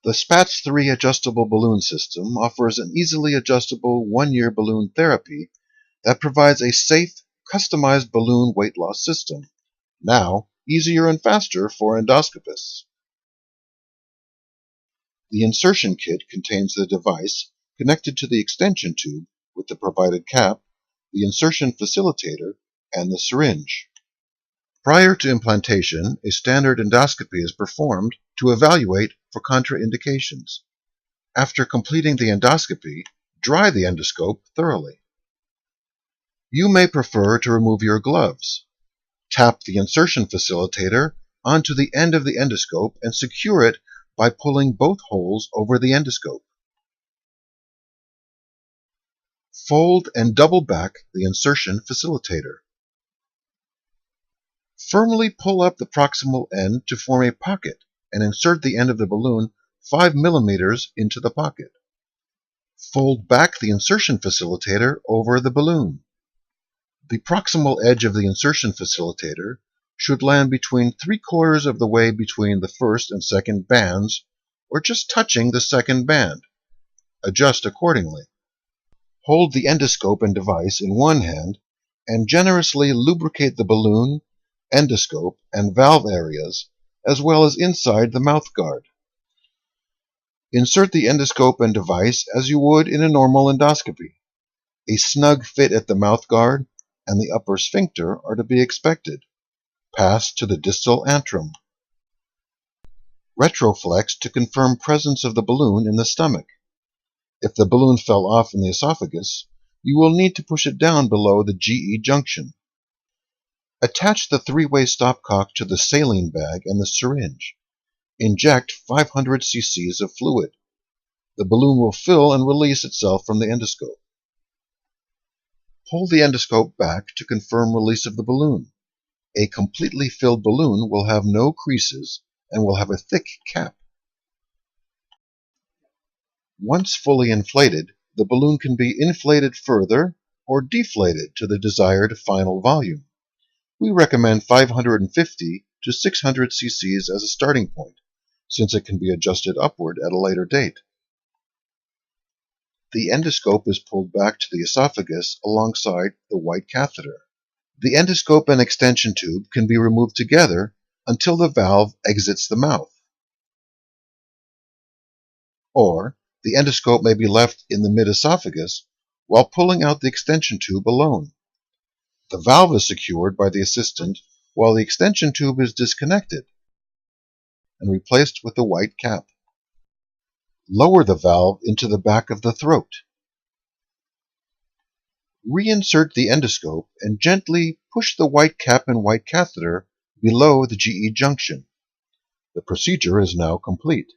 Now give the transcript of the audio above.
The Spatz3 adjustable balloon system offers an easily adjustable one-year balloon therapy that provides a safe, customized balloon weight loss system, now easier and faster for endoscopists. The insertion kit contains the device connected to the extension tube with the provided cap, the insertion facilitator, and the syringe. Prior to implantation, a standard endoscopy is performed to evaluate for contraindications. After completing the endoscopy, dry the endoscope thoroughly. You may prefer to remove your gloves. Tap the insertion facilitator onto the end of the endoscope and secure it by pulling both holes over the endoscope. Fold and double back the insertion facilitator. Firmly pull up the proximal end to form a pocket and insert the end of the balloon 5 mm into the pocket. Fold back the insertion facilitator over the balloon. The proximal edge of the insertion facilitator should land between 3/4 of the way between the first and second bands, or just touching the second band. Adjust accordingly. Hold the endoscope and device in one hand and generously lubricate the balloon, endoscope, and valve areas, as well as inside the mouth guard. Insert the endoscope and device as you would in a normal endoscopy. A snug fit at the mouth guard and the upper sphincter are to be expected. Pass to the distal antrum. Retroflex to confirm presence of the balloon in the stomach. If the balloon fell off in the esophagus, you will need to push it down below the GE junction. Attach the three-way stopcock to the saline bag and the syringe. Inject 500 cc of fluid. The balloon will fill and release itself from the endoscope. Pull the endoscope back to confirm release of the balloon. A completely filled balloon will have no creases and will have a thick cap. Once fully inflated, the balloon can be inflated further or deflated to the desired final volume. We recommend 550 to 600 cc as a starting point, since it can be adjusted upward at a later date. The endoscope is pulled back to the esophagus alongside the white catheter. The endoscope and extension tube can be removed together until the valve exits the mouth. Or, the endoscope may be left in the mid-esophagus while pulling out the extension tube alone. The valve is secured by the assistant while the extension tube is disconnected and replaced with the white cap. Lower the valve into the back of the throat. Reinsert the endoscope and gently push the white cap and white catheter below the GE junction. The procedure is now complete.